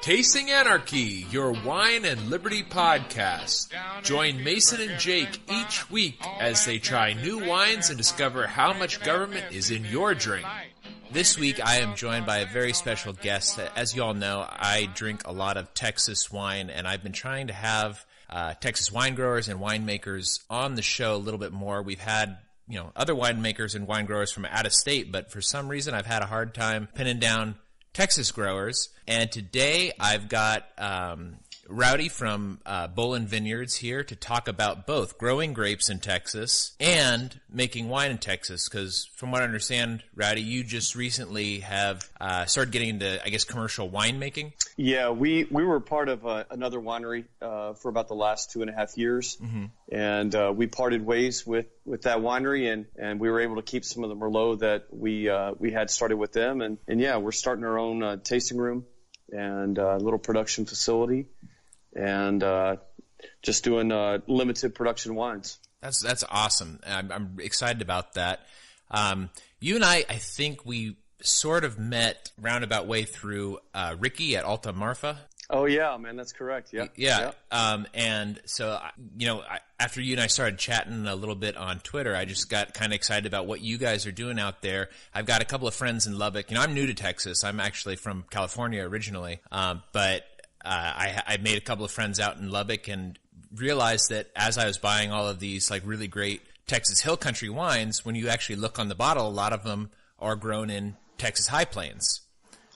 Tasting Anarchy, your wine and liberty podcast. Join Mason and Jake each week as they try new wines and discover how much government is in your drink. This week I am joined by a very special guest. As you all know, I drink a lot of Texas wine, and I've been trying to have Texas wine growers and winemakers on the show a little bit more. We've had other winemakers and wine growers from out of state, but for some reason I've had a hard time pinning down Texas growers. And today I've got Roudy from Bolen Vineyards here to talk about both growing grapes in Texas and making wine in Texas. Because from what I understand, Rowdy, you just recently have started getting into, I guess, commercial winemaking. Yeah, we were part of another winery for about the last 2.5 years, and we parted ways with that winery, and we were able to keep some of the Merlot that we had started with them, and yeah, we're starting our own tasting room and little production facility, and just doing limited production wines. That's awesome. I'm excited about that. You and I think we sort of met roundabout way through Ricky at Alta Marfa. Oh yeah, man, that's correct. Yeah. Yeah. And so, after you and I started chatting a little bit on Twitter, I just got kind of excited about what you guys are doing out there. I've got a couple of friends in Lubbock. I'm new to Texas. I'm actually from California originally. But I made a couple of friends out in Lubbock and realized that as I was buying all of these like really great Texas Hill Country wines, when you actually look on the bottle, a lot of them are grown in Texas High Plains.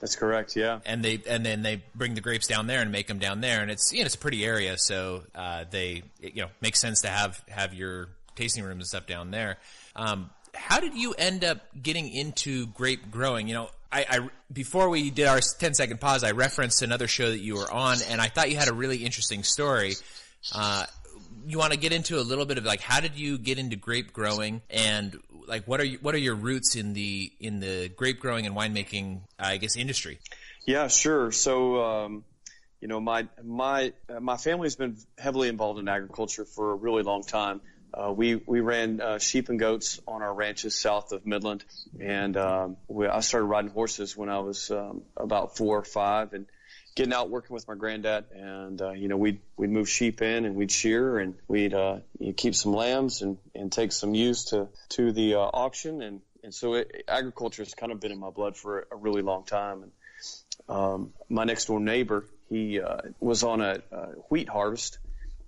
That's correct, yeah. And then they bring the grapes down there and make them down there, and it's it's a pretty area, so makes sense to have your tasting rooms and stuff down there. How did you end up getting into grape growing? I before we did our 10-second pause, I referenced another show that you were on, and I thought you had a really interesting story. You want to get into a little bit of like how did you get into grape growing, and like what are your roots in the grape growing and winemaking industry? Yeah, sure. So my family's been heavily involved in agriculture for a really long time. We ran sheep and goats on our ranches south of Midland, and I started riding horses when I was about 4 or 5, and getting out working with my granddad, and we'd move sheep in and we'd shear, and we'd keep some lambs and take some ewes to the auction, and so agriculture has kind of been in my blood for a really long time. And my next door neighbor, he was on a wheat harvest.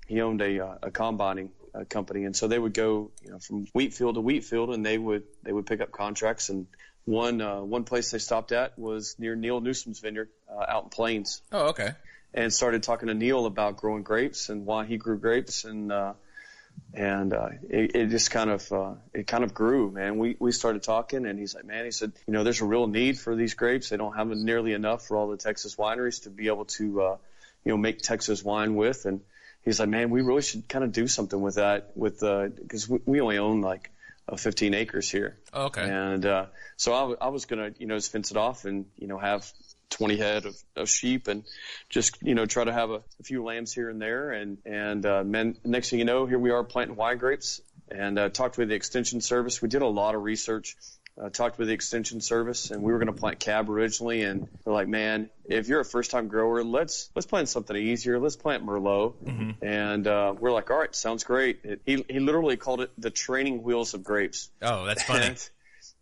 He owned a combining company, and so they would go from wheat field to wheat field, and they would pick up contracts. And one place they stopped at was near Neil Newsom's vineyard out in Plains. Oh, okay. And started talking to Neil about growing grapes and why he grew grapes, and it just kind of grew, man. We started talking, and he's like, man, he said, there's a real need for these grapes. They don't have nearly enough for all the Texas wineries to be able to make Texas wine with, and he's like, man, we really should kind of do something with that, because we only own like 15 acres here. Oh, okay. And so I was gonna just fence it off and have 20 head of sheep and just try to have a few lambs here and there, and man, next thing you know, here we are planting wine grapes, and talked with the extension service. We did a lot of research. Talked with the extension service, and we were going to plant cab originally, and they're like, man, if you're a first-time grower, let's plant something easier. Let's plant Merlot. Mm-hmm. And we're like, all right, sounds great. He literally called it the training wheels of grapes. Oh, that's funny.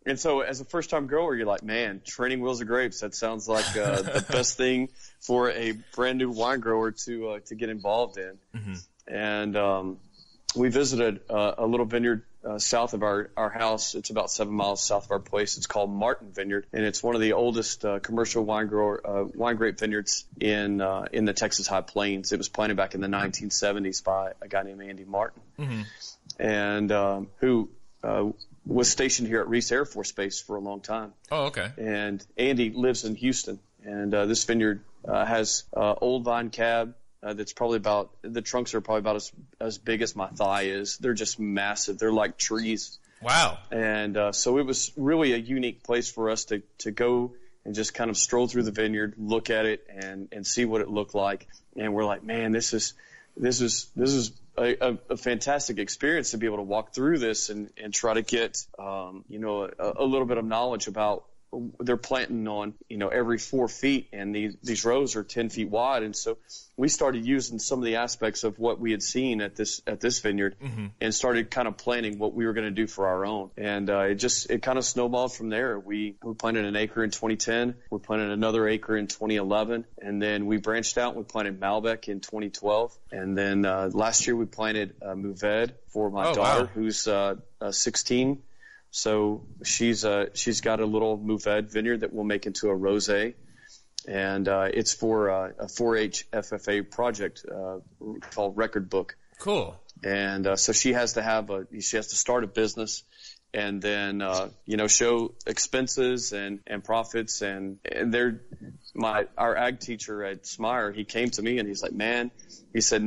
And so as a first-time grower, you're like, man, training wheels of grapes, that sounds like the best thing for a brand-new wine grower to get involved in. Mm-hmm. And we visited a little vineyard south of our house. It's about 7 miles south of our place. It's called Martin Vineyard, and it's one of the oldest commercial wine grape vineyards in the Texas High Plains. It was planted back in the 1970s by a guy named Andy Martin, and who was stationed here at Reese Air Force Base for a long time. Oh, okay. And Andy lives in Houston, and this vineyard has old vine cab. That's probably the trunks are probably about as big as my thigh is. They're just massive. They're like trees. Wow. And so it was really a unique place for us to go and just kind of stroll through the vineyard, look at it, and see what it looked like. And we're like, man, this is a fantastic experience to be able to walk through this and try to get a little bit of knowledge about they're planting on, every 4 feet, and these rows are 10 feet wide. And so we started using some of the aspects of what we had seen at this vineyard, and started kind of planning what we were going to do for our own. And it kind of snowballed from there. We planted an acre in 2010. We planted another acre in 2011. And then we branched out. We planted Malbec in 2012. And then last year we planted Mourvèdre for my daughter, who's 16. So she's got a little Mourvèdre vineyard that we'll make into a rosé. And it's for a 4-H FFA project called Record Book. Cool. And so she has to start a business, and then show expenses and profits. And our ag teacher at Smyer, he came to me and he's like, man, he said,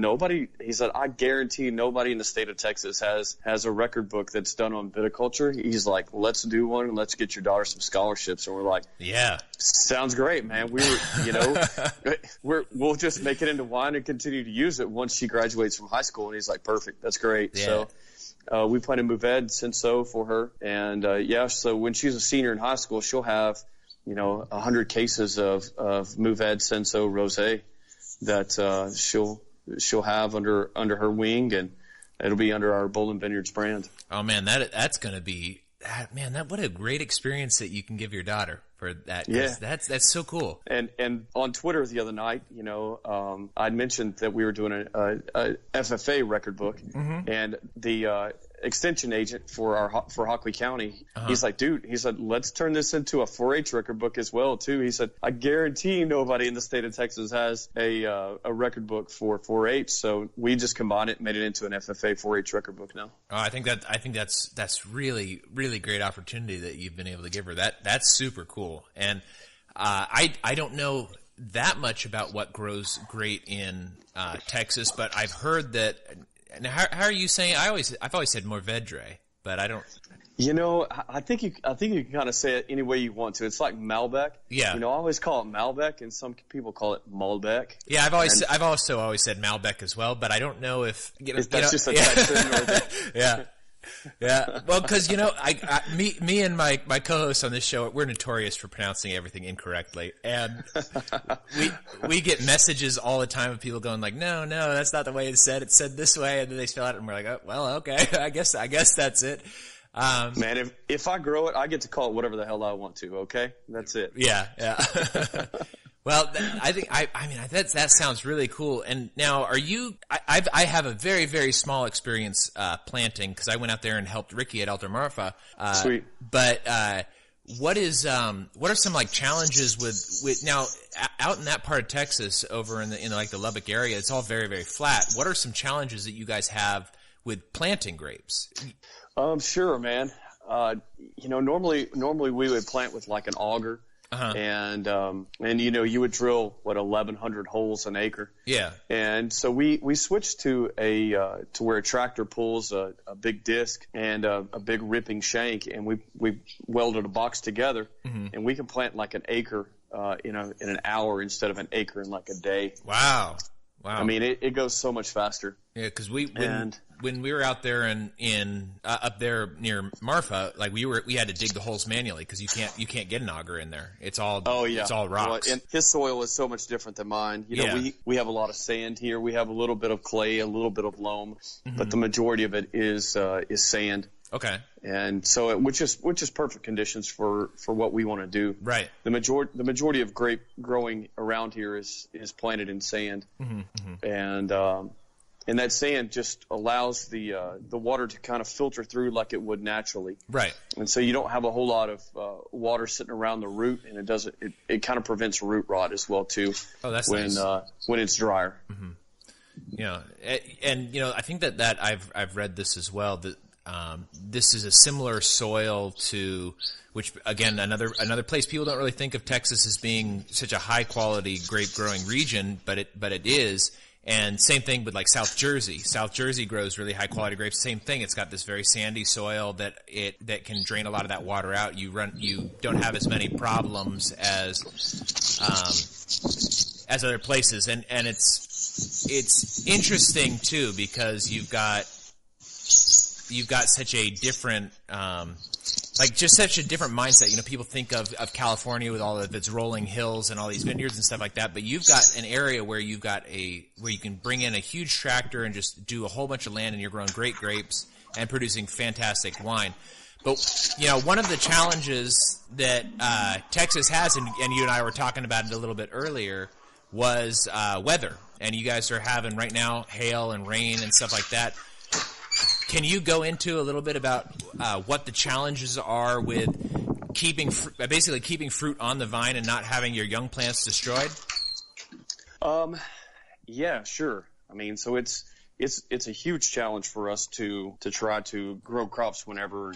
I guarantee nobody in the state of Texas has a record book that's done on viticulture. He's like, let's do one, and let's get your daughter some scholarships. And we're like, yeah, sounds great, man. We'll just make it into wine and continue to use it once she graduates from high school. And he's like, perfect, that's great. Yeah. So we planted Mourvèdre Cinsault for her, and so when she's a senior in high school, she'll have 100 cases of Mourvèdre Cinsault rosé that she'll have under her wing, and it'll be under our Bolen Vineyards brand. Oh man, that's going to be what a great experience that you can give your daughter for that. Yeah, that's so cool. And on Twitter the other night, I'd mentioned that we were doing a FFA record book, and the extension agent for Hockley County, he's like, dude, he said, let's turn this into a 4-H record book as well too. He said, I guarantee nobody in the state of Texas has a record book for 4-H. So we just combined it and made it into an FFA 4-H record book now. Oh, I think that's really, really great opportunity that you've been able to give her. That's super cool. And I don't know that much about what grows great in Texas, but I've heard that. And how are you saying? I've always said Mourvèdre, but I don't. I think you can kind of say it any way you want to. It's like Malbec. Yeah. I always call it Malbec, and some people call it Malbec. Yeah, I've also always said Malbec as well, but I don't know if that's just a Texan or yeah. Yeah, well, because me and my co-hosts on this show, we're notorious for pronouncing everything incorrectly, and we get messages all the time of people going like, no, that's not the way it's said. It's said this way, and then they spell it, and we're like, oh, well, okay, I guess that's it. Man, if I grow it, I get to call it whatever the hell I want to. Okay, that's it. Yeah. Well, I think that sounds really cool. And now, are you? I have a very, very small experience planting because I went out there and helped Ricky at Alta Marfa. Sweet. But what are some like challenges with now out in that part of Texas, over in the Lubbock area? It's all very, very flat. What are some challenges that you guys have with planting grapes? Sure, man. Normally we would plant with like an auger. And you would drill 1,100 holes an acre. Yeah. And so we switched to where a tractor pulls a big disc and a big ripping shank, and we welded a box together, and we can plant like an acre in an hour instead of an acre in like a day. Wow. I mean, it goes so much faster. Yeah, because when we were out there up there near Marfa, like we had to dig the holes manually because you can't get an auger in there. It's all it's all rocks. Well, and his soil is so much different than mine. We have a lot of sand here. We have a little bit of clay, a little bit of loam, but the majority of it is sand. Okay. And so which is perfect conditions for what we want to do. Right. The majority of grape growing around here is planted in sand. And that sand just allows the water to kind of filter through like it would naturally. Right. And so you don't have a whole lot of water sitting around the root, and it kind of prevents root rot as well too. Oh, that's nice. When it's drier. Yeah, and I think that I've read this as well, that this is a similar soil to, which again another place people don't really think of Texas as being such a high quality grape growing region, but it is. And same thing with like South Jersey. South Jersey grows really high quality grapes. Same thing. It's got this very sandy soil that can drain a lot of that water out. You don't have as many problems as other places. And it's interesting too, because you've got such a different like just such a different mindset. You know, people think of California with all of its rolling hills and all these vineyards and stuff like that, but you've got an area where you can bring in a huge tractor and just do a whole bunch of land, and you're growing great grapes and producing fantastic wine. But, you know, one of the challenges that Texas has, and you and I were talking about it a little bit earlier, was weather. And you guys are having right now hail and rain and stuff like that. Can you go into a little bit about what the challenges are with basically keeping fruit on the vine and not having your young plants destroyed? Yeah, sure. I mean, so it's a huge challenge for us to try to grow crops whenever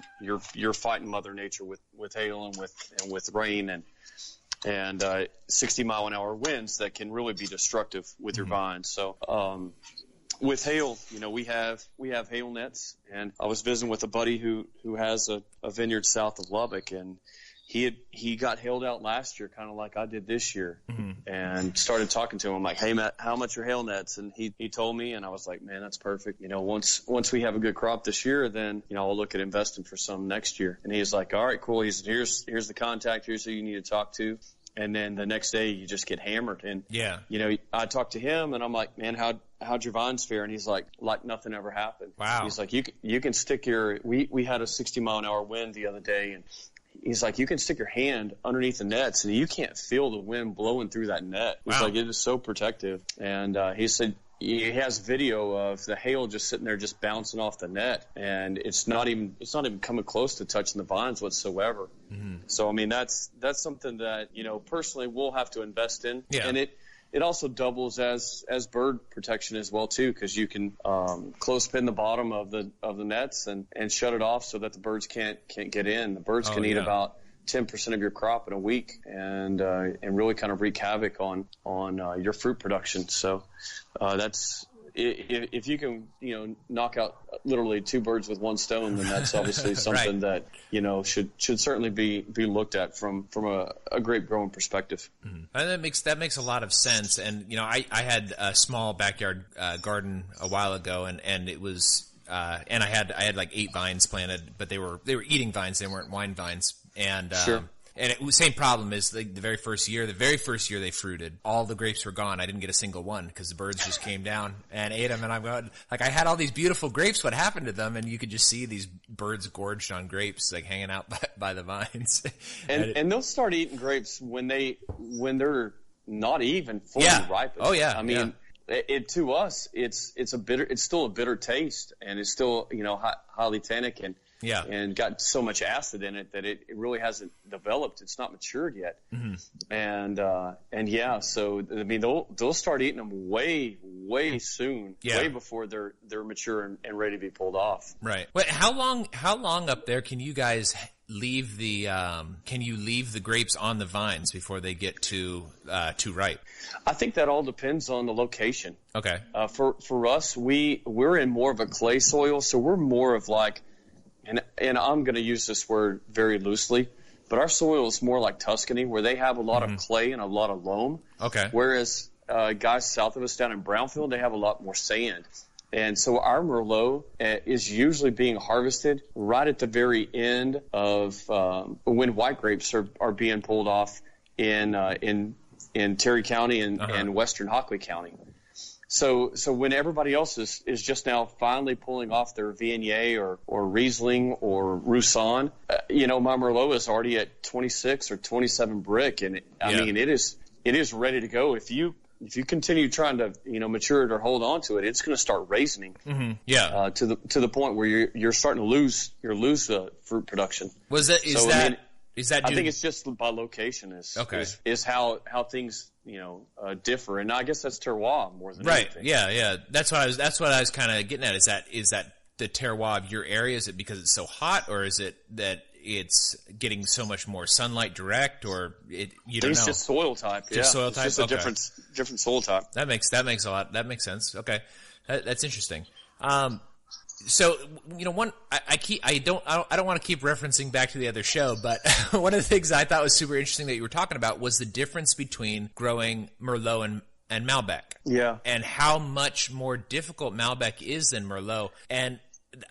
you're fighting Mother Nature with hail and with rain and 60-mile-an-hour winds that can really be destructive with your vines. So with hail, you know, we have hail nets, and I was visiting with a buddy who has a vineyard south of Lubbock, and he got hailed out last year, kind of like I did this year, and started talking to him. I'm like, hey, Matt, how much are hail nets? And he told me, and I was like, man, that's perfect. You know, once we have a good crop this year, then, you know, I'll look at investing for some next year. And he's like, all right, cool. He said, here's the contact. Here's who you need to talk to. And then the next day you just get hammered. And, you know, I talked to him, and I'm like, man, how'd your vines fare? And he's like nothing ever happened. Wow. He's like, you can stick we had a 60-mile-an-hour wind the other day, and he's like, you can stick your hand underneath the nets, and you can't feel the wind blowing through that net. He's like, it is so protective. And he said he has video of the hail just sitting there just bouncing off the net, and it's not even coming close to touching the vines whatsoever. So, I mean, that's something that, you know, personally we'll have to invest in. And it also doubles as bird protection as well too, because you can clothespin the bottom of the nets and shut it off so that the birds can't get in. The birds can eat about 10% of your crop in a week and really kind of wreak havoc on your fruit production. So that's if you can, you know, knock out literally two birds with one stone, then that's obviously something that, you know, should certainly be looked at from a grape growing perspective. And that makes a lot of sense. And, you know, I had a small backyard garden a while ago, and it was and I had like 8 vines planted, but they were eating vines, they weren't wine vines. And and it was the same problem as the very first year. The very first year they fruited, all the grapes were gone. I didn't get a single one because the birds just came down and ate them. And I'm going, like, I had all these beautiful grapes. What happened to them? And you could just see these birds gorged on grapes, like hanging out by the vines. And they'll start eating grapes when they're not even fully ripened. Oh yeah. I mean, to us, it's still a bitter taste, and it's still, you know, highly tannic and got so much acid in it that it really hasn't developed. It's not matured yet. So I mean, they'll start eating them way soon, way before they're mature and ready to be pulled off. Right. Wait, how long up there can you guys leave the grapes on the vines before they get too ripe? I think that all depends on the location. Okay. For us, we're in more of a clay soil, so we're more of like, and I'm going to use this word very loosely, but our soil is more like Tuscany, where they have a lot of clay and a lot of loam. Okay. Whereas guys south of us down in Brownfield, they have a lot more sand. And so our Merlot is usually being harvested right at the very end of when white grapes are being pulled off in Terry County and Western Hockley County. So when everybody else is just now finally pulling off their Viognier or Riesling or Roussanne, you know, my Merlot is already at 26 or 27 brick, and I mean it is ready to go. If you continue trying to, you know, mature it or hold on to it, it's going to start raisening. To the point where you're starting to lose fruit production. I think it's just by location is how things, you know, differ, and I guess that's terroir more than anything. Yeah. That's what I was kind of getting at. Is that the terroir of your area? Is it because it's so hot, or is it that it's getting so much more sunlight direct, or you don't know? It's just soil type. Soil type. It's just a different soil type. That makes sense. Okay, that's interesting. So, you know, I don't want to keep referencing back to the other show, but one of the things I thought was super interesting that you were talking about was the difference between growing Merlot and Malbec. Yeah. And how much more difficult Malbec is than Merlot. And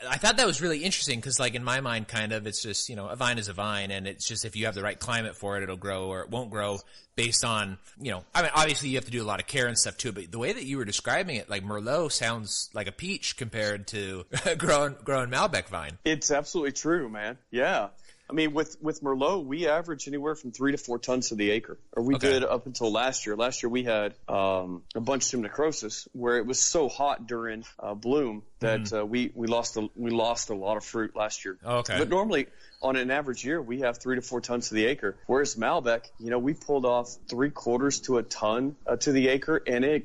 I thought that was really interesting because, like, in my mind, kind of, it's just, a vine is a vine, and it's just if you have the right climate for it, it'll grow or it won't grow based on, I mean, obviously you have to do a lot of care and stuff too, but the way that you were describing it, like Merlot sounds like a peach compared to growing Malbec vine. It's absolutely true, man. Yeah. I mean, with Merlot, we average anywhere from 3 to 4 tons to the acre, or we did up until last year. Last year we had a bunch of necrosis where it was so hot during bloom that we lost a lot of fruit last year. Okay. But normally, on an average year, we have 3 to 4 tons to the acre. Whereas Malbec, we pulled off 3/4 to a ton to the acre, and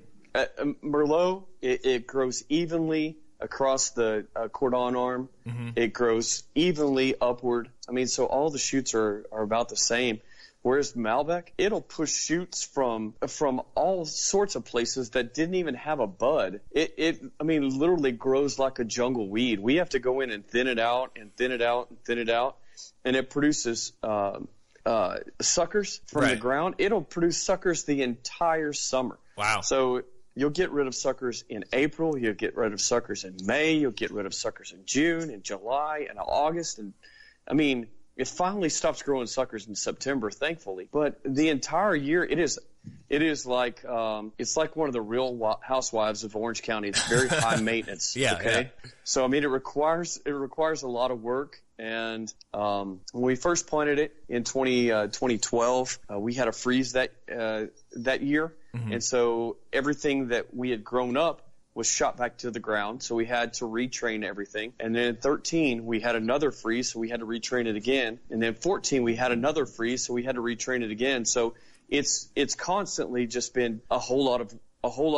Merlot it grows evenly across the cordon arm. It grows evenly upward. I mean, so all the shoots are about the same. Whereas Malbec, it'll push shoots from all sorts of places that didn't even have a bud. It literally grows like a jungle weed. We have to go in and thin it out and thin it out and thin it out, and it produces suckers from the ground. It'll produce suckers the entire summer. Wow. So you'll get rid of suckers in April. You'll get rid of suckers in May. You'll get rid of suckers in June and July and August. And I mean, it finally stops growing suckers in September, thankfully. But the entire year, it is like it's like one of the Real Housewives of Orange County. It's very high maintenance. Yeah. So I mean, it requires a lot of work. And when we first planted it in 2012, we had a freeze that year. And so everything that we had grown up was shot back to the ground. So we had to retrain everything. And then in 13, we had another freeze, so we had to retrain it again. And then 14, we had another freeze, so we had to retrain it again. So it's constantly just been a whole lot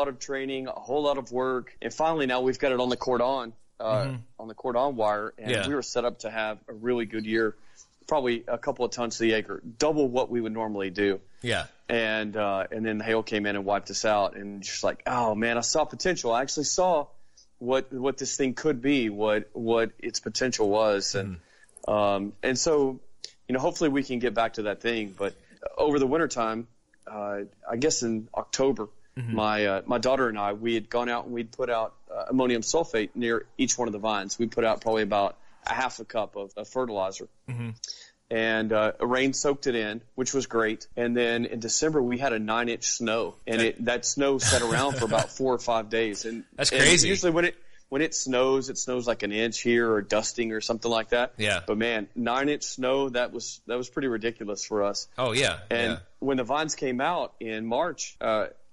of training, a whole lot of work. And finally now we've got it on the cordon, on the cordon wire. And we were set up to have a really good year. Probably a couple of tons to the acre, double what we would normally do. Yeah. And then hail came in and wiped us out, and just like, oh man, I saw potential. I actually saw what this thing could be, what its potential was, and so hopefully we can get back to that thing. But over the wintertime, I guess in October, my daughter and I, we had gone out and we'd put out ammonium sulfate near each one of the vines. We put out probably about a half a cup of fertilizer. And rain soaked it in, which was great. And then in December, we had a 9-inch snow, and that snow sat around for about 4 or 5 days. And that's crazy. And usually when it snows like an inch here or dusting or something like that. Yeah. But man, 9-inch snow, that was pretty ridiculous for us. Oh yeah. And when the vines came out in March,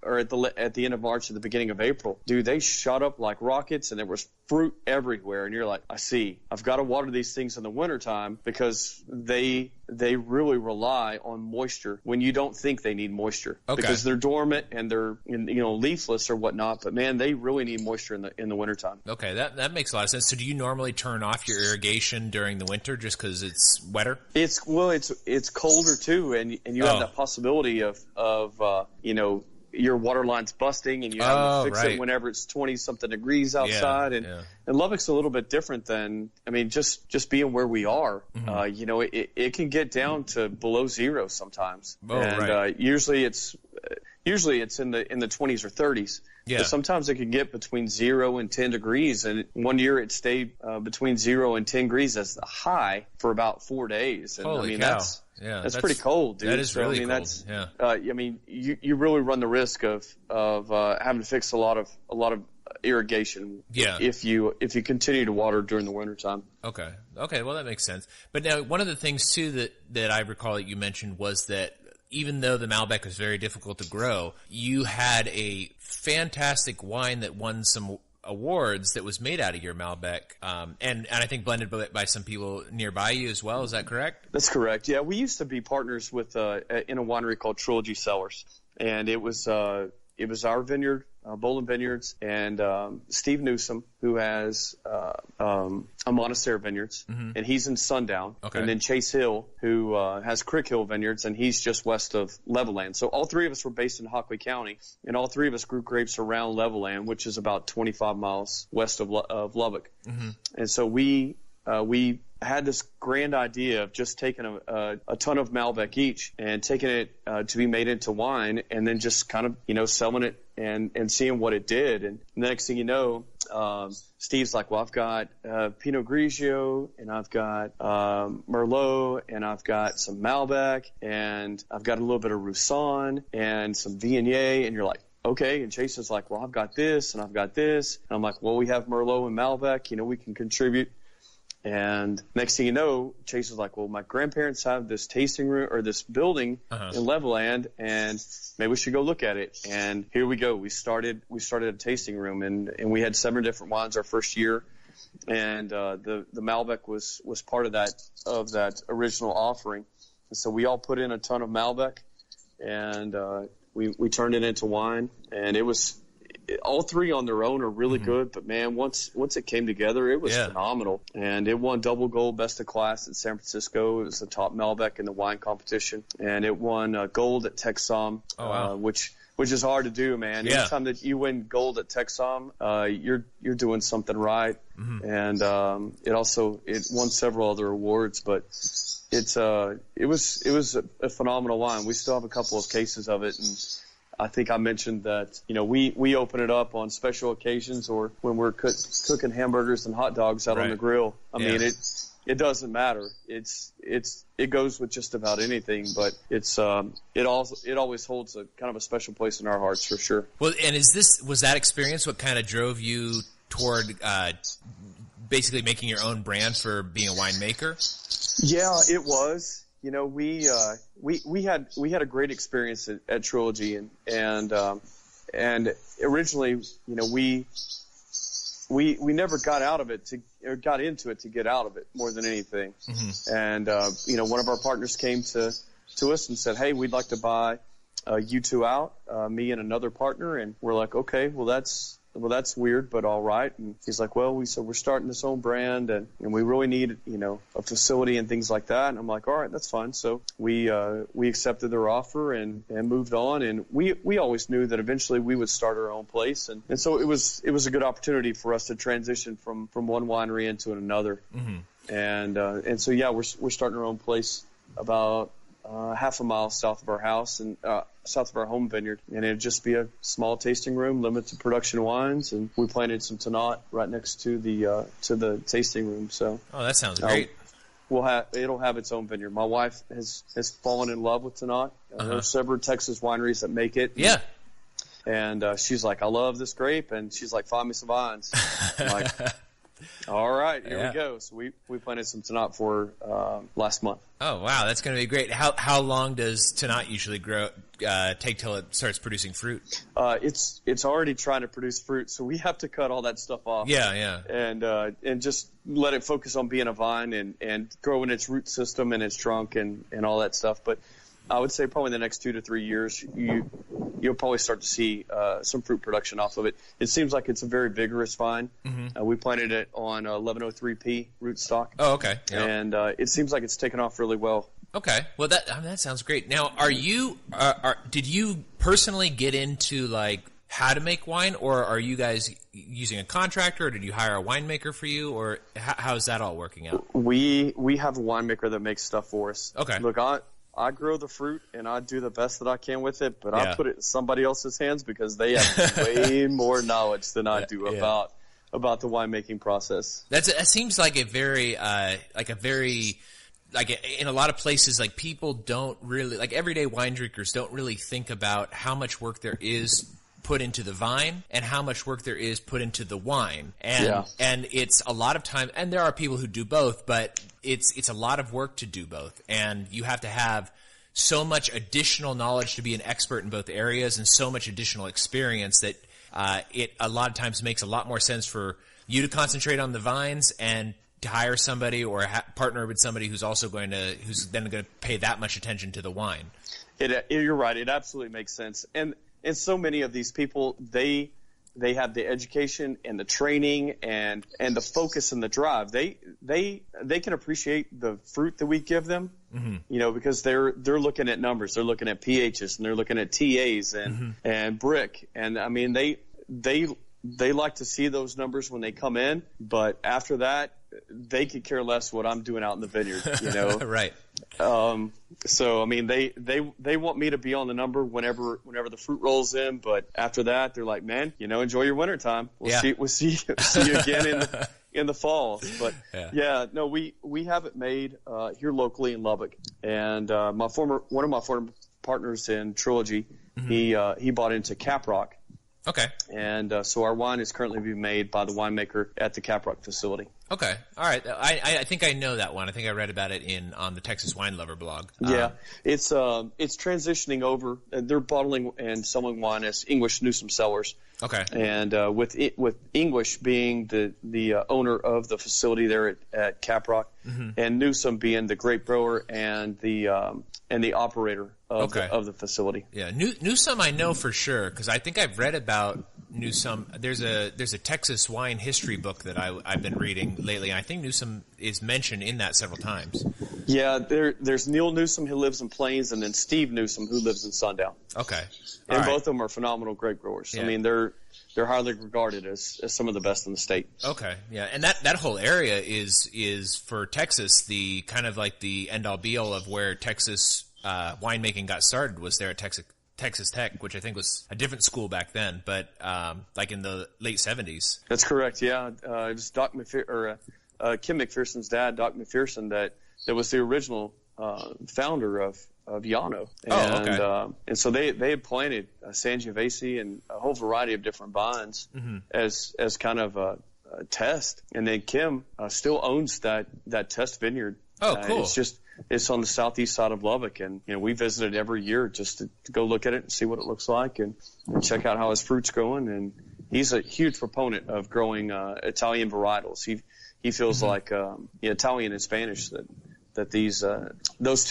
or at the end of March or the beginning of April, dude, they shot up like rockets, and there was fruit everywhere. And you're like, I've got to water these things in the wintertime because they really rely on moisture when you don't think they need moisture. Okay. Because they're dormant and they're leafless or whatnot. But man, they really need moisture in the wintertime. Okay, that makes a lot of sense. So do you normally turn off your irrigation during the winter just because it's wetter? It's colder too, and you have that possibility of your water line's busting, and you have to fix it whenever it's 20-something degrees outside. And Lubbock's a little bit different than, just being where we are. It can get down to below zero sometimes. Usually it's in the 20s or 30s. Yeah. But sometimes it can get between 0 and 10 degrees. And one year it stayed between 0 and 10 degrees as the high for about 4 days. And Holy cow. That's pretty cold, dude. That is really cold. You really run the risk of having to fix a lot of irrigation. Yeah. If you continue to water during the wintertime. Okay. Well, that makes sense. But now one of the things too that I recall that you mentioned was that even though the Malbec was very difficult to grow, you had a fantastic wine that won some awards that was made out of your Malbec, and I think blended by some people nearby you as well. Is that correct? That's correct. Yeah, we used to be partners with in a winery called Trilogy Cellars, and it was our vineyard, Bolen Vineyards, and Steve Newsom, who has a Monastery Vineyards, and he's in Sundown. Okay. And then Chase Hill, who has Crick Hill Vineyards, and he's just west of Levelland. So all three of us were based in Hockley County, and all three of us grew grapes around Levelland, which is about 25 miles west of Lubbock. And so we had this grand idea of just taking a ton of Malbec each and taking it to be made into wine, and then just kind of selling it and seeing what it did. And the next thing you know, Steve's like, well, I've got Pinot Grigio, and I've got Merlot, and I've got some Malbec, and I've got a little bit of Roussanne, and some Viognier, and you're like, okay. And Chase is like, well, I've got this, and I've got this. And I'm like, well, we have Merlot and Malbec, we can contribute. And next thing you know, Chase was like, well, my grandparents have this tasting room or this building in Levelland, and maybe we should go look at it. And here we go. We started a tasting room, and we had 7 different wines our first year. And the Malbec was part of that original offering. And so we all put in a ton of Malbec, and we turned it into wine. And it was all 3 on their own are really good, but man, once it came together, it was phenomenal. And it won double gold, best of class at San Francisco. It was the top Malbec in the wine competition, and it won gold at Texom, which is hard to do, man. Yeah. Anytime that you win gold at Texom, you're doing something right. And it won several other awards, but it was a phenomenal wine. We still have a couple of cases of it, and I think I mentioned that, we open it up on special occasions or when we're cooking hamburgers and hot dogs out on the grill. I mean, it doesn't matter. It goes with just about anything, but it always holds a kind of a special place in our hearts for sure. Well, and was that experience what kind of drove you toward basically making your own brand for being a winemaker? Yeah, it was. We had a great experience at Trilogy, and originally, we never got into it to get out of it more than anything. And one of our partners came to us and said, hey, we'd like to buy you two out, me and another partner. And we're like, okay, well that's weird, but all right. And he's like, well, we're starting this own brand, and we really need, a facility and things like that. And I'm like, all right, that's fine. So we accepted their offer and moved on. And we always knew that eventually we would start our own place. And so it was a good opportunity for us to transition from one winery into another. And so, yeah, we're starting our own place about half a mile south of our house and south of our home vineyard, and it'd just be a small tasting room, limited production wines, and we planted some Tannat right next to the tasting room. So, that sounds great. It'll have its own vineyard. My wife has fallen in love with Tannat. There are several Texas wineries that make it. Yeah. And she's like, I love this grape, and she's like, find me some vines. I'm like, all right, here we go. So we planted some Tannat for last month. Oh wow, that's going to be great. How long does Tannat usually take till it starts producing fruit? It's already trying to produce fruit, so we have to cut all that stuff off. Yeah. And just let it focus on being a vine and growing its root system and its trunk and all that stuff. But I would say probably in the next 2 to 3 years, you'll probably start to see some fruit production off of it. It seems like it's a very vigorous vine. We planted it on 1103P rootstock. Oh, okay. Yeah. And it seems like it's taken off really well. Okay. Well, that sounds great. Now, did you personally get into like how to make wine, or are you guys using a contractor, or did you hire a winemaker for you, or how is that all working out? We have a winemaker that makes stuff for us. Okay. Look, I grow the fruit, and I do the best that I can with it, but I put it in somebody else's hands because they have way more knowledge than I do about the winemaking process. That seems like a very in a lot of places, like people don't really, like everyday wine drinkers don't really think about how much work there is put into the vine and how much work there is put into the wine. And it's a lot of time, and there are people who do both, but it's a lot of work to do both. And you have to have so much additional knowledge to be an expert in both areas, and so much additional experience that it a lot of times makes a lot more sense for you to concentrate on the vines and to hire somebody or partner with somebody who's then going to pay that much attention to the wine. You're right. It absolutely makes sense. And so many of these people, they have the education and the training and the focus and the drive. They can appreciate the fruit that we give them, because they're looking at numbers, they're looking at pHs, and they're looking at TAs and brick. And I mean, they like to see those numbers when they come in, but after that, they could care less what I'm doing out in the vineyard, you know. Right. So I mean, they want me to be on the number whenever the fruit rolls in, but after that, they're like, man, you know, enjoy your winter time. We'll see you again in the fall. But no, we have it made here locally in Lubbock, and one of my former partners in Trilogy, he bought into Caprock. Okay. And so our wine is currently being made by the winemaker at the Caprock facility. Okay. All right. I think I know that one. I think I read about it on the Texas Wine Lover blog. Yeah. It's transitioning over. They're bottling and selling wine as English Newsom Cellars. Okay. And with English being the owner of the facility there at Caprock, and Newsom being the grape grower and the operator of the facility. Yeah. Newsom I know for sure, because I think I've read about Newsom. There's a Texas wine history book that I've been reading lately, and I think Newsom is mentioned in that several times. Yeah, there's Neil Newsom, who lives in Plains, and then Steve Newsom, who lives in Sundown. Okay. And both of them are phenomenal grape growers. Yeah. I mean, they're highly regarded as some of the best in the state. Okay. Yeah. And that whole area is for Texas the kind of like the end all be all of where Texas winemaking got started was there at Texas Tech, which I think was a different school back then, but like in the late 70s. That's correct. Yeah. It was Kim McPherson's dad, Doc McPherson, that was the original founder of Llano. And so they had planted Sangiovese and a whole variety of different vines as kind of a test. And then Kim still owns that test vineyard. Oh, cool. It's on the southeast side of Lubbock, and you know we visit it every year just to go look at it and see what it looks like and check out how his fruit's going. And he's a huge proponent of growing Italian varietals. He feels like Italian and Spanish that these those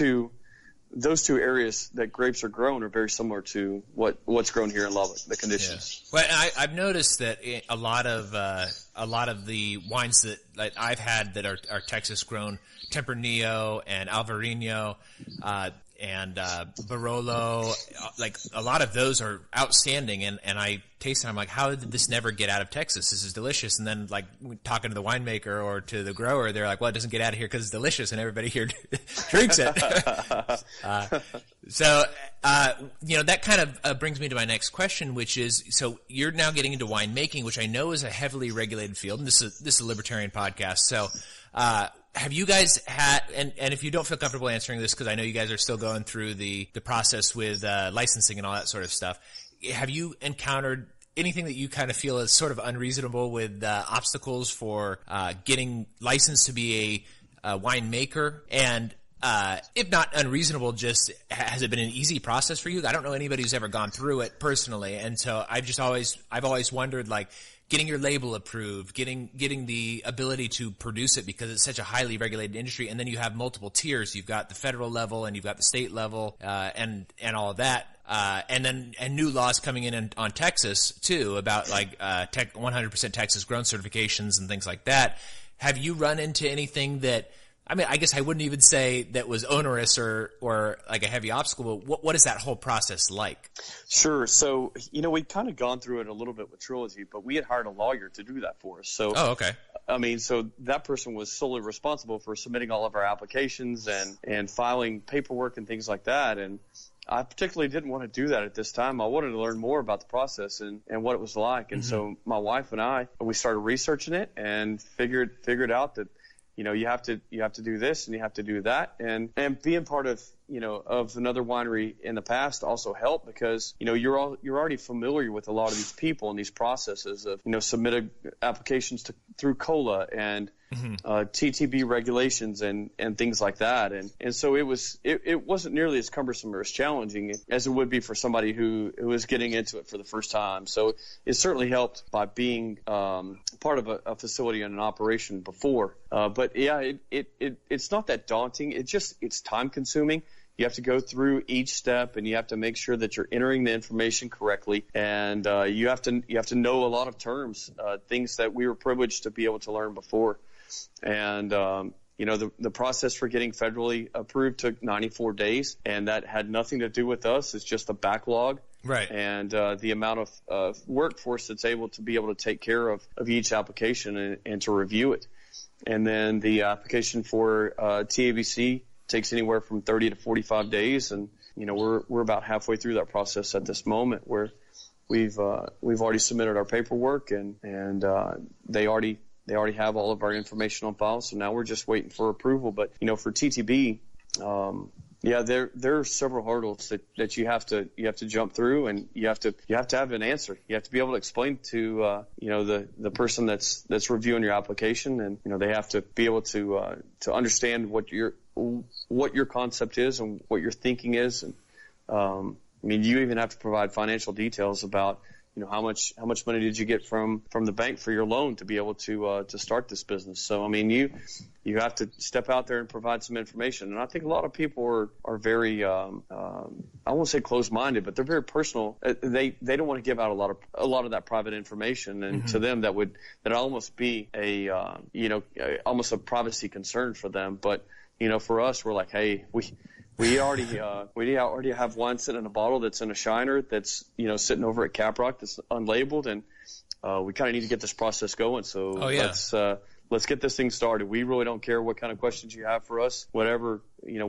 two areas that grapes are grown are very similar to what's grown here in Lubbock, the conditions. Yeah. Well, I've noticed that a lot of the wines that I've had that are Texas grown, Tempranillo and Alvarinho, and Barolo, like a lot of those are outstanding, and I taste it, I'm like, how did this never get out of Texas? This is delicious. And then like talking to the winemaker or to the grower, they're like, well, it doesn't get out of here because it's delicious and everybody here drinks it. So that kind of brings me to my next question, which is, so you're now getting into winemaking, which I know is a heavily regulated field, and this is a libertarian podcast. So, have you guys had, and if you don't feel comfortable answering this, because I know you guys are still going through the process with licensing and all that sort of stuff, have you encountered anything that you kind of feel is sort of unreasonable with obstacles for getting licensed to be a winemaker? And if not unreasonable, just has it been an easy process for you? I don't know anybody who's ever gone through it personally, and so I've always wondered, like, getting your label approved, getting the ability to produce it, because it's such a highly regulated industry, and then you have multiple tiers. You've got the federal level and you've got the state level, and all of that. And new laws coming in on Texas too, about like 100% Texas grown certifications and things like that. Have you run into anything that, I mean, I guess I wouldn't even say that was onerous or like a heavy obstacle, but what is that whole process like? Sure. So, we'd kind of gone through it a little bit with Trilogy, but we had hired a lawyer to do that for us. So, I mean, so that person was solely responsible for submitting all of our applications and filing paperwork and things like that. And I particularly didn't want to do that at this time. I wanted to learn more about the process and what it was like. And so my wife and I, we started researching it and figured out that, you have to do this and you have to do that. And being part of another winery in the past also helped, because, you're already familiar with a lot of these people and these processes of, submitted applications through COLA and TTB regulations and things like that. And so it wasn't nearly as cumbersome or as challenging as it would be for somebody who was getting into it for the first time. So it certainly helped by being part of a facility and an operation before. But yeah, it's not that daunting. It's time consuming. You have to go through each step, and you have to make sure that you're entering the information correctly. And you have to know a lot of terms, things that we were privileged to be able to learn before. And the process for getting federally approved took 94 days, and that had nothing to do with us. It's just a backlog. Right. And the amount of workforce that's able to take care of each application and to review it. And then the application for TABC takes anywhere from 30 to 45 days. And, we're about halfway through that process at this moment, where we've already submitted our paperwork, and they already have all of our information on file. So now we're just waiting for approval. But, for TTB, there are several hurdles that you have to jump through, and you have to have an answer. You have to be able to explain to the person that's reviewing your application, and they have to be able to understand what your concept is and what your thinking is. And you even have to provide financial details about how much money did you get from the bank for your loan to be able to start this business. So you have to step out there and provide some information. And I think a lot of people are very I won't say closed-minded, but they're very personal. They don't want to give out a lot of that private information, and to them that almost be almost a privacy concern for them. But for us, we're like, hey, we already have wine sitting in a bottle that's in a shiner that's sitting over at Caprock that's unlabeled, and we kind of need to get this process going. So let's get this thing started. We really don't care what kind of questions you have for us. Whatever you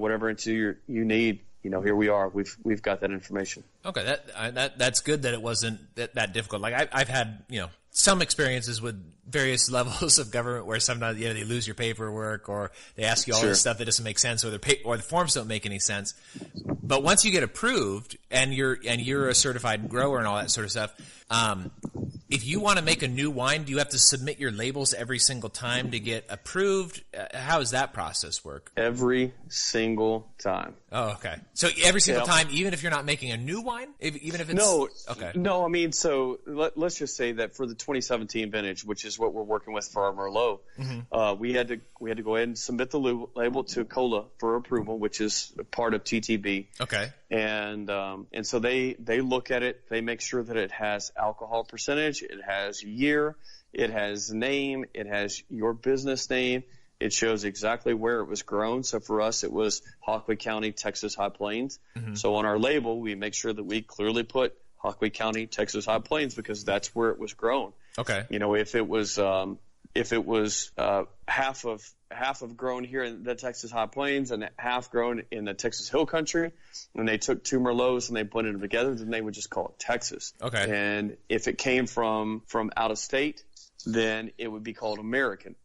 need. Here we are. We've got that information. Okay, that's good that it wasn't that difficult. Like I've had some experiences with various levels of government where sometimes they lose your paperwork, or they ask you all this stuff that doesn't make sense, or the forms don't make any sense. But once you get approved and you're a certified grower and all that sort of stuff, if you want to make a new wine, do you have to submit your labels every single time to get approved? How does that process work? Every single time. Oh, okay. So every single time, even if you're not making a new wine, even if it's no. So let's just say that for the 2017 vintage, which is what we're working with for our Merlot, we had to go ahead and submit the label to COLA for approval, which is part of TTB. Okay. And so they look at it, they make sure that it has alcohol percentage, it has year, it has name, it has your business name, it shows exactly where it was grown. So for us, it was Hockley County, Texas High Plains. So on our label, we make sure that we clearly put Hockley County, Texas High Plains, because that's where it was grown. Okay. If it was half of grown here in the Texas High Plains and half grown in the Texas Hill Country, and they took two Merlots and they blended them together, then they would just call it Texas. Okay. And if it came from out of state, then it would be called American.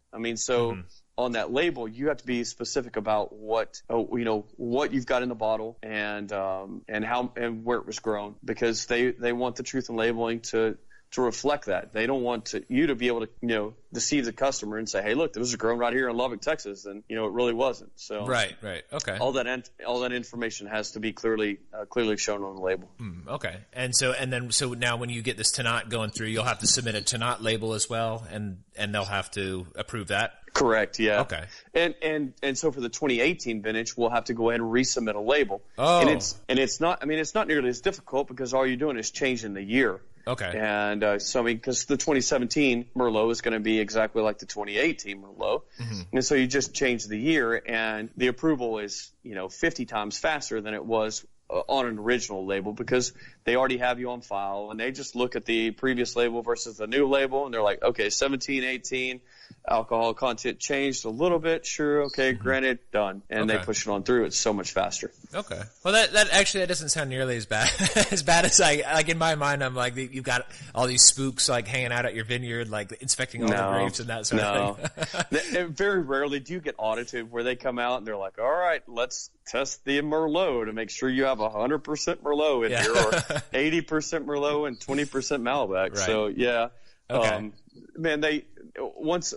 On that label, you have to be specific about what you've got in the bottle and how and where it was grown, because they want the truth in labeling to reflect that. They don't want you to be able to deceive the customer and say, hey, look, this was grown right here in Lubbock, Texas, and it really wasn't. So right, okay. All that information has to be clearly shown on the label. Okay, and so now when you get this Tannat going through, you'll have to submit a Tannat label as well, and they'll have to approve that. Correct. Yeah. Okay. And so for the 2018 vintage, we'll have to go ahead and resubmit a label. Oh. And it's not nearly as difficult, because all you're doing is changing the year. Okay. And because the 2017 Merlot is going to be exactly like the 2018 Merlot, and so you just change the year, and the approval is 50 times faster than it was on an original label, because they already have you on file, and they just look at the previous label versus the new label, and they're like, okay, 17, 18, alcohol content changed a little bit, sure, okay, granted, done, and they push it on through. It's so much faster. Okay. Well, that doesn't sound nearly as bad as I, like, in my mind, I'm like, you've got all these spooks like hanging out at your vineyard, like inspecting all the grapes and that sort of thing. Very rarely do you get audited where they come out and they're like, all right, let's test the Merlot to make sure you have 100% Merlot in here, or 80% Merlot and 20% Malbec. Right. So yeah, okay. Once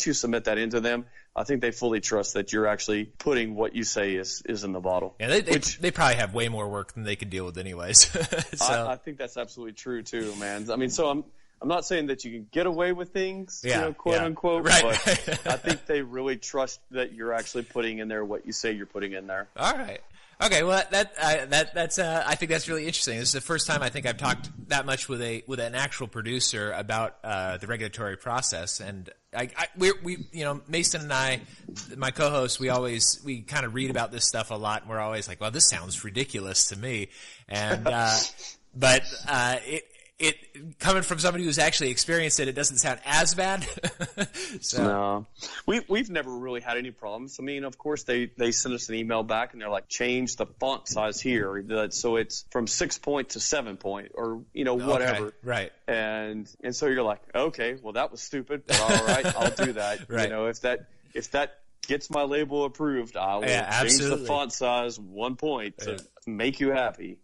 you submit that into them, I think they fully trust that you're actually putting what you say is in the bottle. Yeah, they probably have way more work than they can deal with anyways. So. I think that's absolutely true too, man. So I'm not saying that you can get away with things, quote unquote, right. But I think they really trust that you're actually putting in there what you say you're putting in there. All right. Okay, well that's I think that's really interesting. This is the first time I think I've talked that much with an actual producer about the regulatory process, and we Mason and I, my co-host, we kind of read about this stuff a lot, and we're always like, well, this sounds ridiculous to me, and but it coming from somebody who's actually experienced it, it doesn't sound as bad. So. No, we've never really had any problems. I mean, of course, they send us an email back and they're like, change the font size here, so it's from 6 point to 7 point, or whatever. Okay, right. And so you're like, okay, well that was stupid, but all right, I'll do that. Right. If that gets my label approved, I will change the font size 1 point to make you happy.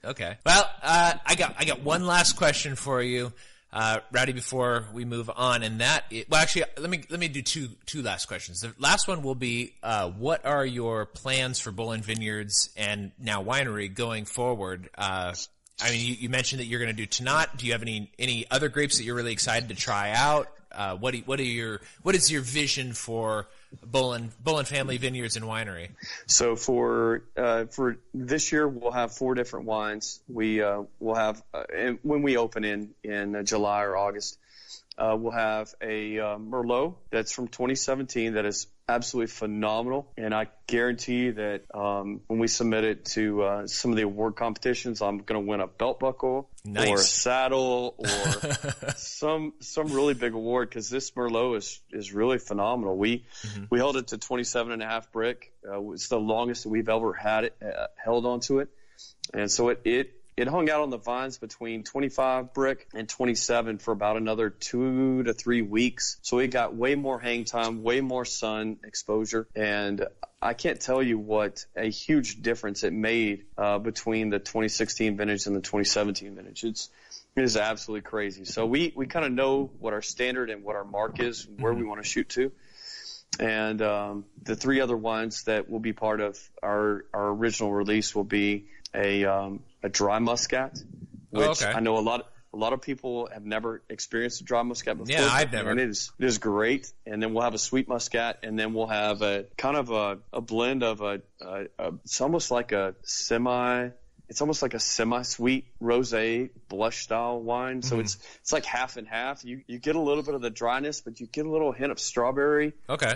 Okay. Well, I got one last question for you, Rowdy, before we move on, and actually, let me do two last questions. The last one will be, what are your plans for Bolen Vineyards and now Winery going forward? I mean, you mentioned that you're going to do Tannat. Do you have any other grapes that you're really excited to try out? What is your vision for Bolen Family Vineyards and Winery? So for this year, we'll have 4 different wines. We'll have when we open in July or August, we'll have a Merlot that's from 2017 that is absolutely phenomenal, and I guarantee that when we submit it to some of the award competitions, I'm going to win a belt buckle or a saddle or some really big award, because this Merlot is really phenomenal. We held it to 27.5 brick. It's the longest that we've ever had it held onto it, and so it hung out on the vines between 25 brick and 27 for about another 2 to 3 weeks. So it got way more hang time, way more sun exposure. And I can't tell you what a huge difference it made between the 2016 vintage and the 2017 vintage. It is absolutely crazy. So we kind of know what our standard and what our mark is, where we want to shoot to. And the 3 other wines that will be part of our original release will be a dry muscat, which I know a lot of people have never experienced a dry muscat before. Yeah, I've never. And it is great. And then we'll have a sweet muscat, and then we'll have a kind of a blend of it's almost like a semi-sweet rosé blush style wine. So it's like half and half. You get a little bit of the dryness, but you get a little hint of strawberry. Okay.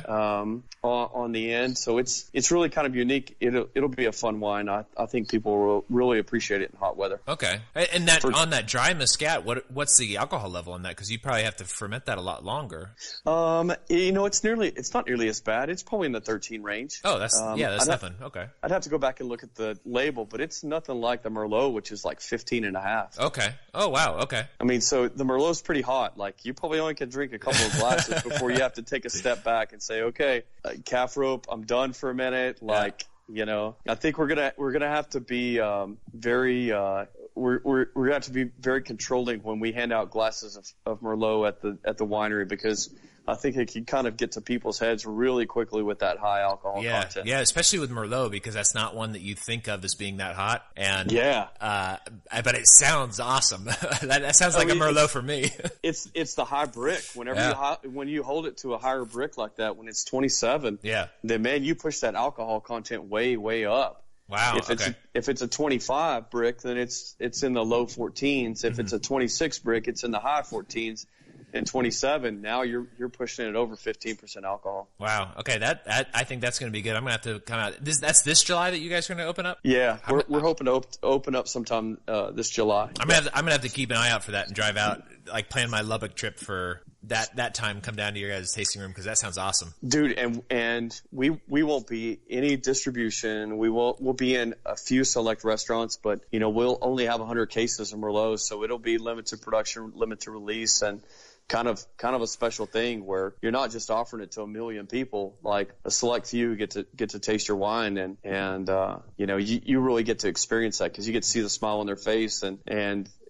On the end. So it's really kind of unique. It'll be a fun wine. I think people will really appreciate it in hot weather. Okay. And on that dry muscat, what's the alcohol level on that? Because you probably have to ferment that a lot longer. It's not nearly as bad. It's probably in the 13 range. Oh, that's nothing. Okay. I'd have to go back and look at the label, but it's nothing like the Merlot, which is like 15.5. Okay. Oh, wow. Okay. I mean, so the Merlot's pretty hot. Like, you probably only can drink a couple of glasses before you have to take a step back and say, okay, calf rope, I'm done for a minute. Like, I think we're gonna have to be very we're gonna have to be very controlling when we hand out glasses of Merlot at the winery, because I think it can kind of get to people's heads really quickly with that high alcohol content. Yeah, especially with Merlot, because that's not one that you think of as being that hot. And but it sounds awesome. that sounds like a Merlot for me. It's the high brick. When you hold it to a higher brick like that, when it's 27, then man, you push that alcohol content way up. Wow. If it's a 25 brick, then it's in the low 14s. If it's a 26 brick, it's in the high 14s. And 27, now you're pushing it over 15% alcohol. Wow. Okay, that I think that's going to be good. I'm going to have to come out. That's this July that you guys are going to open up? Yeah, we're hoping to open up sometime this July. I'm going to have to keep an eye out for that and drive out, like plan my Lubbock trip for that time. Come down to your guys' tasting room, because that sounds awesome, dude. And we won't be any distribution. We'll be in a few select restaurants, but we'll only have 100 cases of Merlot, so it'll be limited production, limited release, and kind of a special thing where you're not just offering it to a million people. Like, a select few get to taste your wine, and you really get to experience that, because you get to see the smile on their face and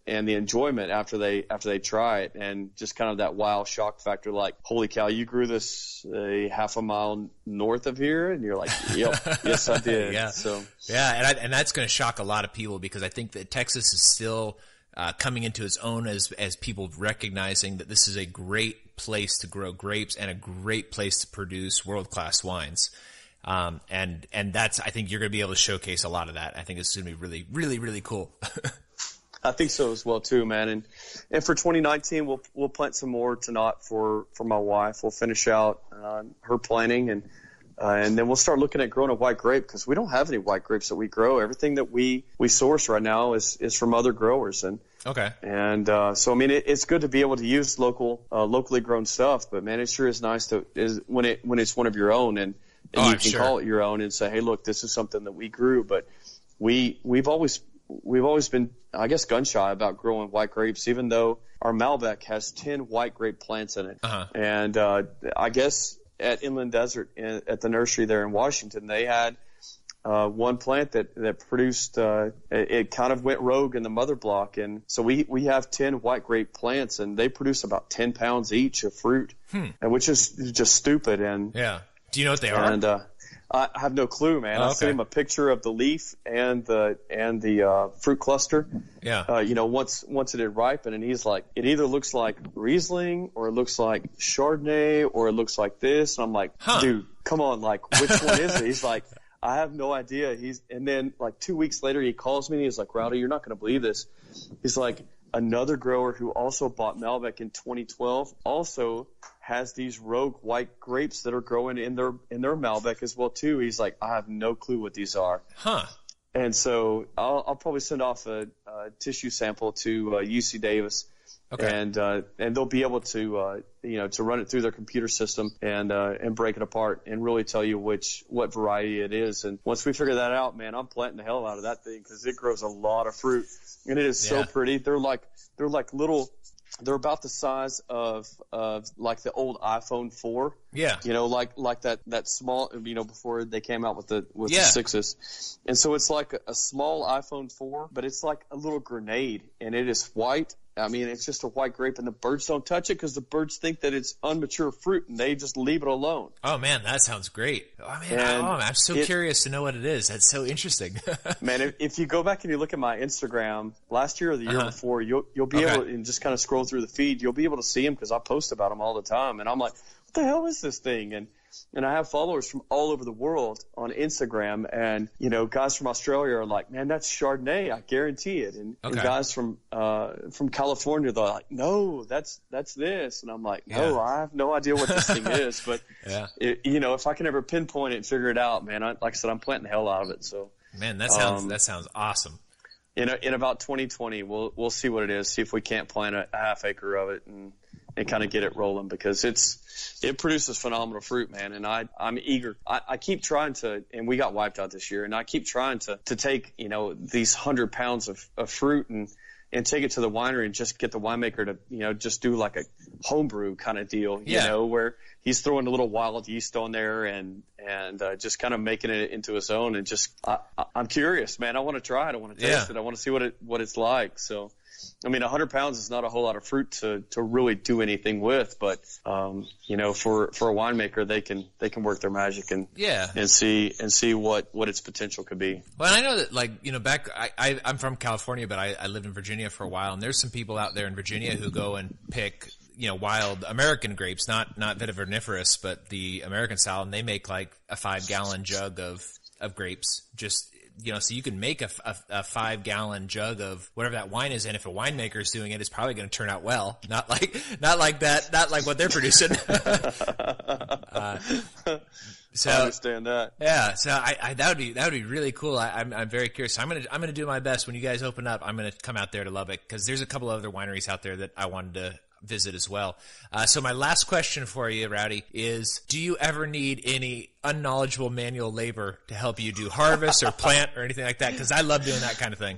the enjoyment after they try it, and just kind of that wow shock factor, like, holy cow, you grew this a half a mile north of here, and you're like, yep, yes I did. And that's going to shock a lot of people, because I think that Texas is still coming into its own as people recognizing that this is a great place to grow grapes and a great place to produce world-class wines. And that's, I think you're going to be able to showcase a lot of that. I think it's going to be really, really, really cool. I think so as well too, man. And for 2019, we'll plant some more Tannat for my wife. We'll finish out her planting, and then we'll start looking at growing a white grape, because we don't have any white grapes that we grow. Everything that we source right now is from other growers, and Okay. And so I mean, it's good to be able to use locally grown stuff, but man, it sure is nice when it's one of your own, and you can call it your own and say, hey, look, this is something that we grew. But we've always been, I guess, gun shy about growing white grapes, even though our Malbec has 10 white grape plants in it. And I guess at Inland Desert at the nursery there in Washington, they had one plant that produced, it kind of went rogue in the mother block. And so we have 10 white grape plants, and they produce about 10 pounds each of fruit, and which is just stupid. And yeah. Do you know what they are? And I have no clue, man. I sent him a picture of the leaf and the fruit cluster. Yeah. Once it had ripened, and he's like, it either looks like Riesling, or it looks like Chardonnay, or it looks like this. And I'm like, dude, come on, like, which one is it? He's like, I have no idea. And then like 2 weeks later, he calls me and he's like, Rowdy, you're not going to believe this. He's like, another grower who also bought Malbec in 2012 also has these rogue white grapes that are growing in their Malbec as well too. He's like, I have no clue what these are. And so I'll probably send off a tissue sample to UC Davis. Okay. And they'll be able to to run it through their computer system and break it apart and really tell you what variety it is. And once we figure that out, man, I'm planting the hell out of that thing, because it grows a lot of fruit, and it is so pretty. They're like little. They're about the size of like the old iPhone 4. Yeah. Like that small, before they came out with the 6s. And so it's like a small iPhone 4, but it's like a little grenade, and it is white. I mean, it's just a white grape, and the birds don't touch it because the birds think that it's unmature fruit, and they just leave it alone. Oh, man, that sounds great. Oh, man, I'm so curious to know what it is. That's so interesting. Man, if you go back and you look at my Instagram last year or the year before, you'll be able to, and just kind of scroll through the feed, you'll be able to see them, because I post about them all the time. And I'm like, what the hell is this thing? And I have followers from all over the world on Instagram, and guys from Australia are like, man, that's Chardonnay, I guarantee it. And guys from California, they're like, no, that's this. And I'm like, no, I have no idea what this thing is, but if I can ever pinpoint it and figure it out, man, like I said, I'm planting the hell out of it. So man, that sounds awesome. In about 2020, we'll see what it is. See if we can't plant a half acre of it and kind of get it rolling, because it produces phenomenal fruit, man. And I'm eager. I keep trying to, and we got wiped out this year, and I keep trying to take, these 100 pounds of fruit and take it to the winery and just get the winemaker to, just do like a homebrew kind of deal, where he's throwing a little wild yeast on there and just kind of making it into his own. And just, I'm curious, man. I want to try it. I want to taste it. I want to see what it's like. So, I mean, 100 pounds is not a whole lot of fruit to really do anything with, but for a winemaker, they can work their magic and see what its potential could be. Well, I know that I'm from California, but I lived in Virginia for a while, and there's some people out there in Virginia who go and pick wild American grapes, not vitiviniferous, but the American style, and they make like a 5-gallon jug of grapes, just. So you can make a 5-gallon jug of whatever that wine is, and if a winemaker is doing it, it's probably going to turn out well. Not like what they're producing. So I understand that. Yeah, so that would be really cool. I'm very curious. I'm gonna do my best when you guys open up. I'm gonna come out there to Lubbock, because there's a couple other wineries out there that I wanted to visit as well. So my last question for you, Rowdy, is do you ever need any unknowledgeable manual labor to help you do harvest or plant or anything like that? Because I love doing that kind of thing.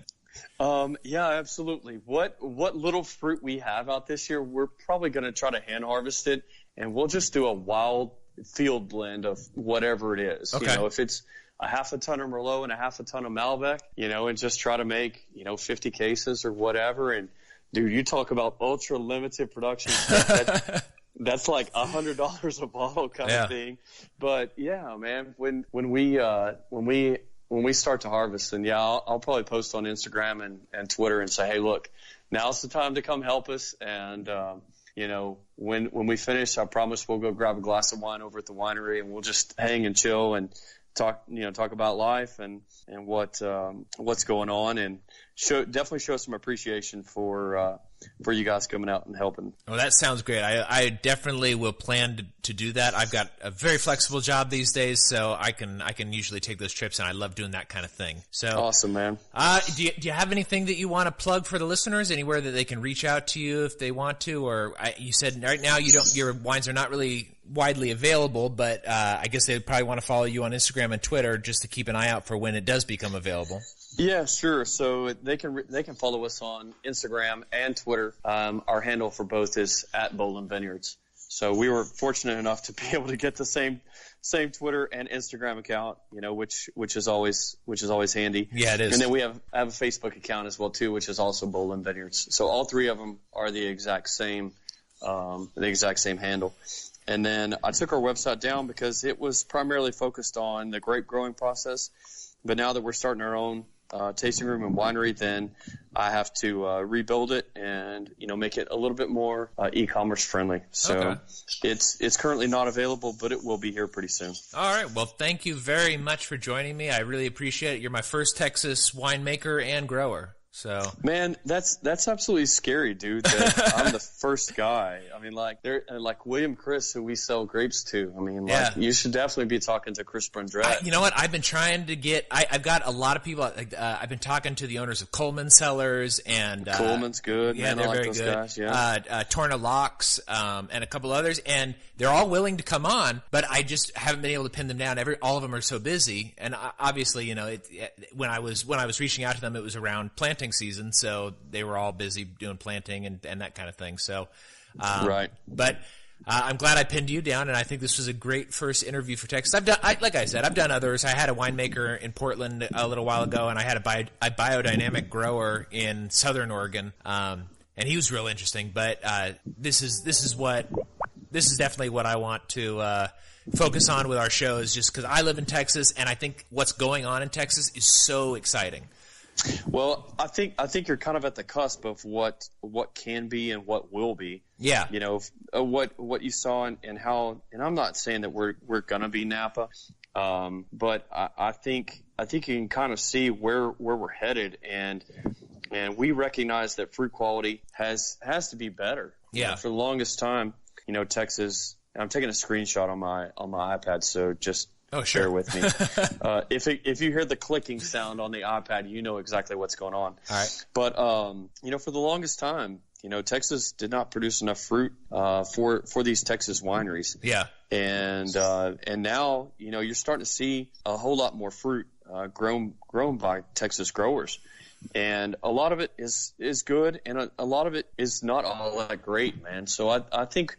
Yeah, absolutely. What little fruit we have out this year, we're probably going to try to hand harvest it, and we'll just do a wild field blend of whatever it is. Okay. If it's a half a ton of Merlot and a half a ton of Malbec, and just try to make, 50 cases or whatever. And dude, you talk about ultra limited production. That's like $100 a bottle kind of thing. But yeah, man, when we start to harvest, then I'll probably post on Instagram and Twitter and say, hey, look, now's the time to come help us. And when we finish, I promise we'll go grab a glass of wine over at the winery, and we'll just hang and chill and talk about life and what's going on, and definitely show some appreciation for you guys coming out and helping. Well, that sounds great. I definitely will plan to do that. I've got a very flexible job these days, so I can usually take those trips, and I love doing that kind of thing. So awesome, man. Do you have anything that you want to plug for the listeners? Anywhere that they can reach out to you if they want to? Or you said right now your wines are not really widely available, but I guess they probably want to follow you on Instagram and Twitter just to keep an eye out for when it does become available. Yeah, sure. So they can follow us on Instagram and Twitter. Our handle for both is @Bolen Vineyards. So we were fortunate enough to be able to get the same Twitter and Instagram account, which is always handy. Yeah, it is. And then we have a Facebook account as well too, which is also Bolen Vineyards. So all three of them are the exact same handle. And then I took our website down because it was primarily focused on the grape growing process. But now that we're starting our own tasting room and winery, then I have to rebuild it and make it a little bit more e-commerce friendly. So okay. It's currently not available, but it will be here pretty soon. All right. Well, thank you very much for joining me. I really appreciate it. You're my first Texas winemaker and grower. So man, that's absolutely scary, dude. That I'm the first guy. I mean, like William Chris, who we sell grapes to. I mean, you should definitely be talking to Chris Brundrett. You know what? I've been trying to get. I've got a lot of people. I've been talking to the owners of Coleman Cellars and Coleman's good. Yeah, man, they're I like very those good. Guys, yeah. Torna Locks and a couple others, and they're all willing to come on, but I just haven't been able to pin them down. All of them are so busy, and obviously, when I was reaching out to them, it was around planting season, so they were all busy doing planting and that kind of thing. So, right. But I'm glad I pinned you down, and I think this was a great first interview for Texas. Like I said, I've done others. I had a winemaker in Portland a little while ago, and I had a biodynamic grower in Southern Oregon, and he was real interesting. But this is definitely what I want to focus on with our shows, just because I live in Texas, and I think what's going on in Texas is so exciting. Well, I think you're kind of at the cusp of what can be and what will be. Yeah. What you saw and how, and I'm not saying that we're gonna be Napa, but I think you can kind of see where we're headed, and we recognize that fruit quality has to be better. Yeah. For the longest time, Texas. I'm taking a screenshot on my iPad, so just. Oh, sure. Bear with me. If you hear the clicking sound on the iPad, you know exactly what's going on. All right. But for the longest time, Texas did not produce enough fruit for these Texas wineries. Yeah. And now you're starting to see a whole lot more fruit grown by Texas growers. And a lot of it is good, and a lot of it is not all that great, man. So I think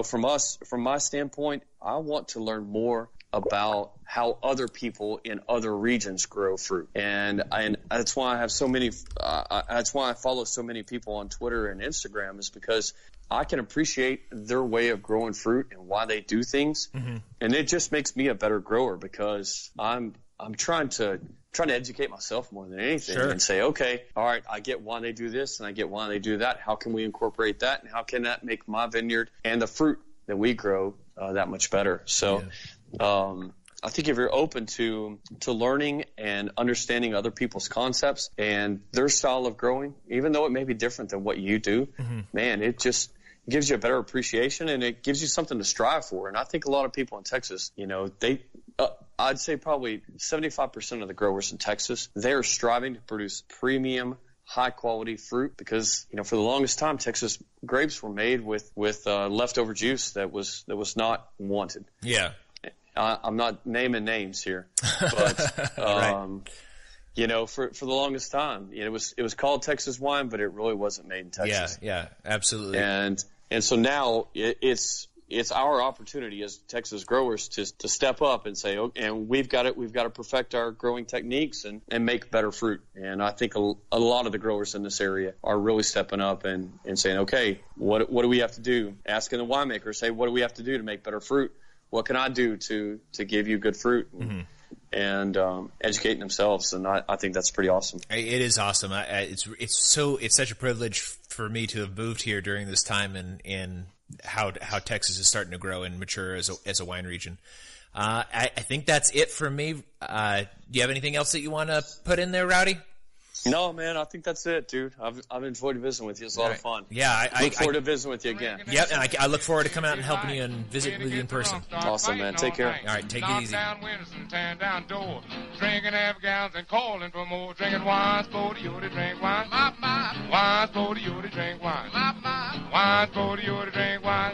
from my standpoint, I want to learn more about how other people in other regions grow fruit, and that's why I have so many. That's why I follow so many people on Twitter and Instagram, is because I can appreciate their way of growing fruit and why they do things, and it just makes me a better grower because I'm trying to educate myself more than anything. Sure. And say, okay, all right, I get why they do this and I get why they do that. How can we incorporate that, and how can that make my vineyard and the fruit that we grow that much better? So. Yeah. I think if you're open to learning and understanding other people's concepts and their style of growing, even though it may be different than what you do, man, it just gives you a better appreciation, and it gives you something to strive for. And I think a lot of people in Texas, I'd say probably 75% of the growers in Texas, they're striving to produce premium, high quality fruit because, for the longest time, Texas grapes were made with leftover juice that was not wanted. Yeah. I'm not naming names here, but right. For the longest time, it was called Texas wine, but it really wasn't made in Texas. Yeah, absolutely. And so now it's our opportunity as Texas growers to step up and say, okay, and we've got to perfect our growing techniques and make better fruit. And I think a lot of the growers in this area are really stepping up and saying, okay, what do we have to do? Asking the winemakers, say, what do we have to do to make better fruit? What can I do to give you good fruit? And educating themselves, and I think that's pretty awesome. It is awesome. It's such a privilege for me to have moved here during this time in how Texas is starting to grow and mature as a wine region. I think that's it for me. Do you have anything else that you want to put in there, Rowdy? No, man, I think that's it, dude. I've enjoyed visiting with you. It's a lot of fun. Yeah, I look forward to visiting with you again. Yep, and I look forward to coming out and helping you and visiting with you in person. Awesome, man. Take care. All right, take it easy. Down windows and tearing down doors, drinking half gallons and calling for more, drinking wine, sporty, you to drink wine. Wine, sporty, you to drink wine. Wine, sporty, you to drink wine.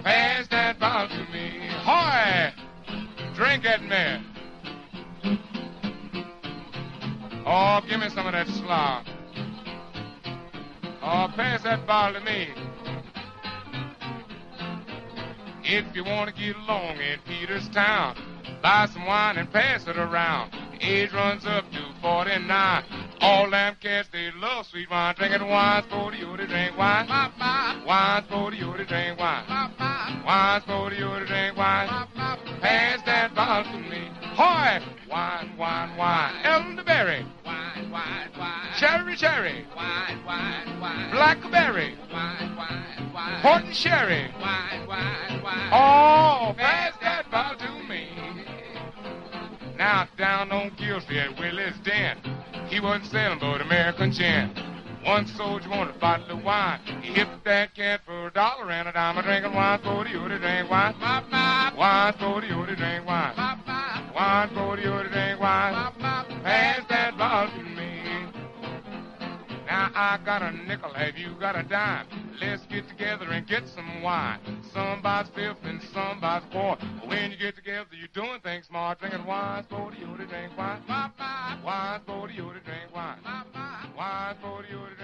Pass that bottle to me. Hoy! Drink it, man. Oh, give me some of that slop. Oh, pass that bottle to me. If you want to get along in Peterstown, buy some wine and pass it around. The age runs up to 49. All them cats, they love sweet wine. Drinking wine, sporty, you to drink wine. Wine, sporty, you to drink wine. Wine, sporty, you to drink wine. Pass that bottle to me. Hoy! Wine, wine, wine. Elderberry. Wine, wine, wine. Cherry, cherry. Wine, wine, wine. Blackberry. Wine, wine, wine. Horton sherry. Wine, wine, wine. Oh, pass that bottle to me. Now down on Gillsby at Willie's Den, he wasn't selling but American gin. One soldier wanted a bottle of wine. He hit that cat for $1 and a dime. Drinking wine, sporty, you to drink wine. Wine, sporty, you to drink wine. Wine, sporty, you to drink wine. Pass that bottle to me. Now I got a nickel, have you got a dime? Let's get together and get some wine. Some buys fifth and some buys fourth. When you get together, you're doing things smart. Drinking wine, sporty, you to drink wine. Wine, sporty, you to drink wine. Wine, sporty, you to drink wine.